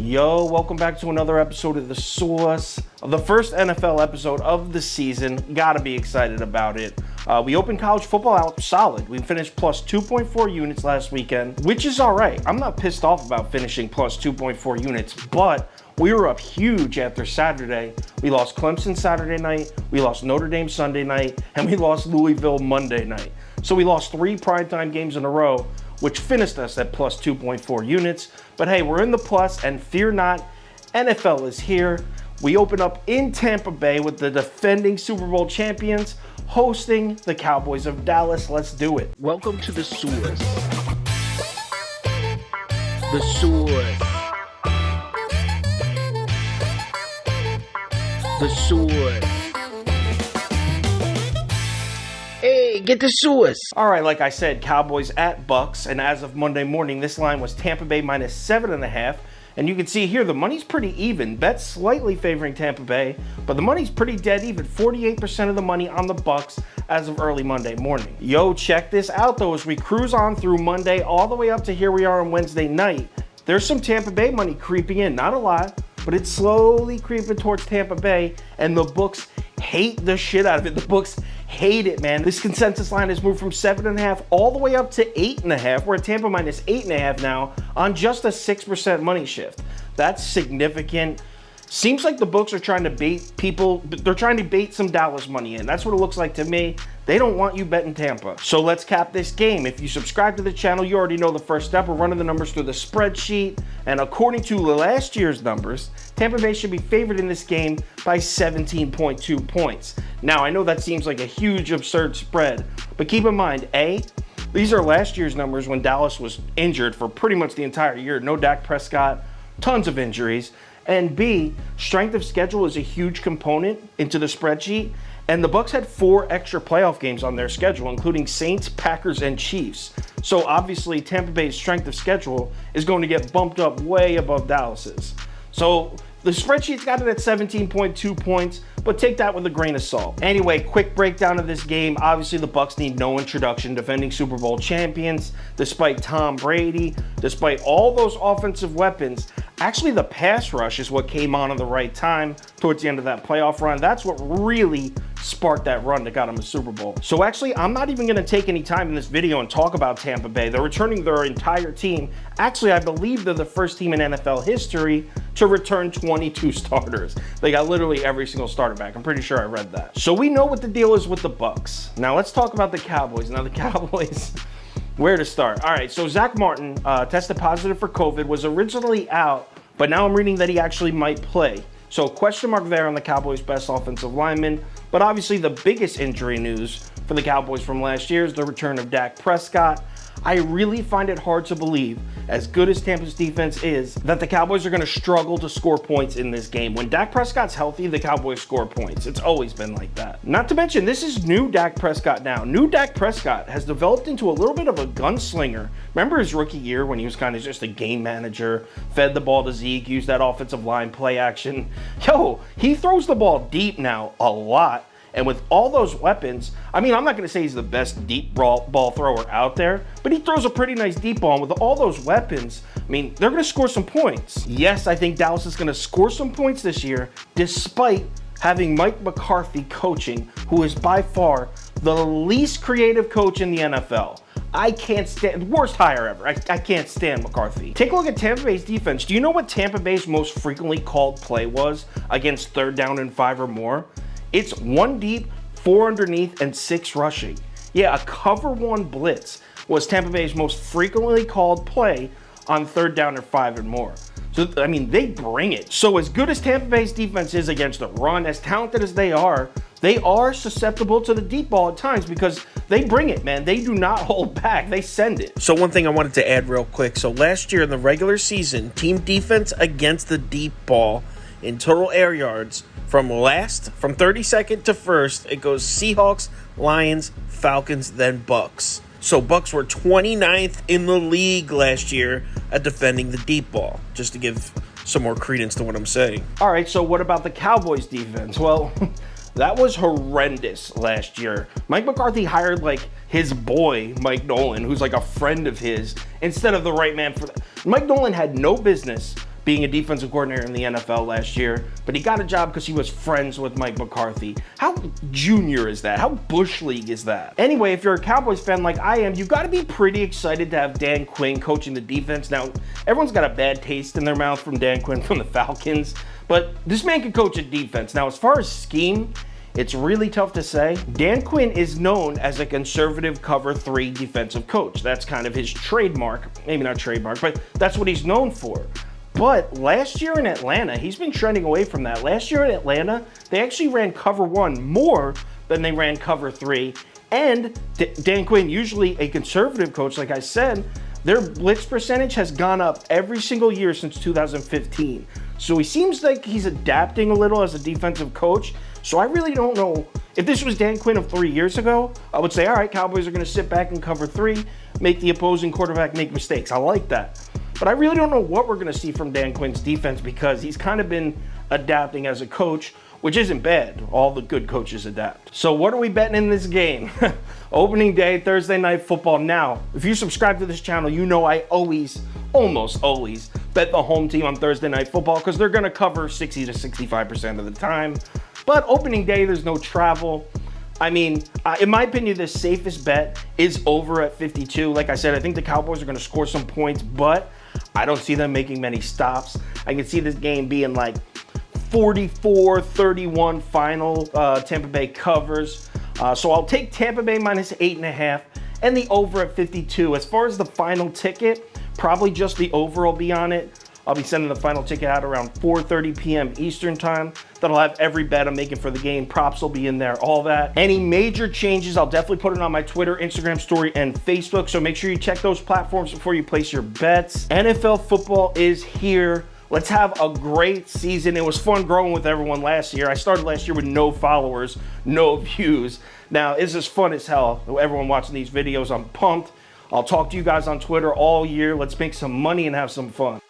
Yo, welcome back to another episode of The Source, the first NFL episode of the season. Gotta be excited about it. We opened college football out solid. We finished plus 2.4 units last weekend, which is all right. I'm not pissed off about finishing plus 2.4 units, but we were up huge after Saturday. We lost Clemson Saturday night, we lost Notre Dame Sunday night, and we lost Louisville Monday night. So we lost 3 primetime games in a row, which finished us at plus 2.4 units. But hey, we're in the plus, and fear not, NFL is here. We open up in Tampa Bay with the defending Super Bowl champions hosting the Cowboys of Dallas. Let's do it. Welcome to The Source. The Source. The Source. Hey, get the Source. All right, like I said, Cowboys at Bucs, and as of Monday morning, this line was Tampa Bay minus 7.5. And you can see here, the money's pretty even. Bets slightly favoring Tampa Bay, but the money's pretty dead even. 48% of the money on the Bucs as of early Monday morning. Yo, check this out though. As we cruise on through Monday all the way up to here we are on Wednesday night, there's some Tampa Bay money creeping in. Not a lot, but it's slowly creeping towards Tampa Bay, and the books hate the shit out of it. The books hate it, man. This consensus line has moved from 7.5 all the way up to 8.5. We're at Tampa minus 8.5 now on just a 6% money shift. That's significant. Seems like the books are trying to bait people. They're trying to bait some Dallas money in. That's what it looks like to me. They don't want you betting Tampa. So let's cap this game. If you subscribe to the channel, you already know the first step. We're running the numbers through the spreadsheet. And according to last year's numbers, Tampa Bay should be favored in this game by 17.2 points. Now, I know that seems like a huge, absurd spread, but keep in mind, A, these are last year's numbers when Dallas was injured for pretty much the entire year. No Dak Prescott, tons of injuries. And B, strength of schedule is a huge component into the spreadsheet. And the Bucs had 4 extra playoff games on their schedule, including Saints, Packers, and Chiefs. So obviously, Tampa Bay's strength of schedule is going to get bumped up way above Dallas's. So the spreadsheet's got it at 17.2 points, but take that with a grain of salt. Anyway, quick breakdown of this game. Obviously, the Bucs need no introduction, defending Super Bowl champions, despite Tom Brady, despite all those offensive weapons. Actually, the pass rush is what came on at the right time towards the end of that playoff run. That's what really sparked that run that got them a Super Bowl. So actually, I'm not even going to take any time in this video and talk about Tampa Bay. They're returning their entire team. Actually, I believe they're the first team in NFL history to return 22 starters. They got literally every single starter back. I'm pretty sure I read that. So we know what the deal is with the Bucs. Now let's talk about the Cowboys. Now the Cowboys, where to start? All right, so Zach Martin tested positive for COVID, was originally out, but now I'm reading that he actually might play. So question mark there on the Cowboys' best offensive lineman. But obviously the biggest injury news for the Cowboys from last year is the return of Dak Prescott. I really find it hard to believe, as good as Tampa's defense is, that the Cowboys are going to struggle to score points in this game. When Dak Prescott's healthy, the Cowboys score points. It's always been like that. Not to mention, this is new Dak Prescott now. New Dak Prescott has developed into a little bit of a gunslinger. Remember his rookie year when he was kind of just a game manager, fed the ball to Zeke, used that offensive line play action? Yo, he throws the ball deep now a lot. And with all those weapons, I mean, I'm not going to say he's the best deep ball thrower out there, but he throws a pretty nice deep ball. And with all those weapons, I mean, they're going to score some points. Yes, I think Dallas is going to score some points this year, despite having Mike McCarthy coaching, who is by far the least creative coach in the NFL. I can't stand, worst hire ever. I can't stand McCarthy. Take a look at Tampa Bay's defense. Do you know what Tampa Bay's most frequently called play was against 3rd down and 5 or more? It's 1 deep, 4 underneath, and 6 rushing. Yeah, a cover 1 blitz was Tampa Bay's most frequently called play on 3rd down or 5 and more. So, I mean, they bring it. So as good as Tampa Bay's defense is against the run, as talented as they are susceptible to the deep ball at times because they bring it, man. They do not hold back. They send it. So one thing I wanted to add real quick. So last year in the regular season, team defense against the deep ball in total air yards from 32nd to 1st, it goes Seahawks, Lions, Falcons, then Bucs. So Bucs were 29th in the league last year at defending the deep ball, just to give some more credence to what I'm saying. All right, so what about the Cowboys defense? Well, that was horrendous last year. Mike McCarthy hired like his boy, Mike Nolan, who's like a friend of his, instead of the right man for that. Mike Nolan had no business being a defensive coordinator in the NFL last year, but he got a job because he was friends with Mike McCarthy. How junior is that? How Bush League is that? Anyway, if you're a Cowboys fan like I am, you've got to be pretty excited to have Dan Quinn coaching the defense. Now, everyone's got a bad taste in their mouth from Dan Quinn from the Falcons, but this man can coach a defense. Now, as far as scheme, it's really tough to say. Dan Quinn is known as a conservative cover 3 defensive coach. That's kind of his trademark. Maybe not trademark, but that's what he's known for. But last year in Atlanta, he's been trending away from that. Last year in Atlanta, they actually ran cover 1 more than they ran cover 3. And Dan Quinn, usually a conservative coach, like I said, their blitz percentage has gone up every single year since 2015. So he seems like he's adapting a little as a defensive coach. So I really don't know. If this was Dan Quinn of 3 years ago, I would say, all right, Cowboys are going to sit back and cover 3, make the opposing quarterback make mistakes. I like that. But I really don't know what we're going to see from Dan Quinn's defense because he's kind of been adapting as a coach, which isn't bad. All the good coaches adapt. So what are we betting in this game? Opening day, Thursday Night Football. Now, if you subscribe to this channel, you know I almost always bet the home team on Thursday Night Football because they're going to cover 60 to 65% of the time. But opening day, there's no travel. I mean, in my opinion, the safest bet is over at 52. Like I said, I think the Cowboys are going to score some points, but I don't see them making many stops. I can see this game being like 44-31 final. Tampa Bay covers. So I'll take Tampa Bay minus 8.5 and the over at 52. As far as the final ticket, probably just the over will be on it. I'll be sending the final ticket out around 4:30 p.m. Eastern time. That'll have every bet I'm making for the game. Props will be in there, all that. Any major changes, I'll definitely put it on my Twitter, Instagram story, and Facebook. So make sure you check those platforms before you place your bets. NFL football is here. Let's have a great season. It was fun growing with everyone last year. I started last year with no followers, no views. Now, it's just fun as hell. Everyone watching these videos, I'm pumped. I'll talk to you guys on Twitter all year. Let's make some money and have some fun.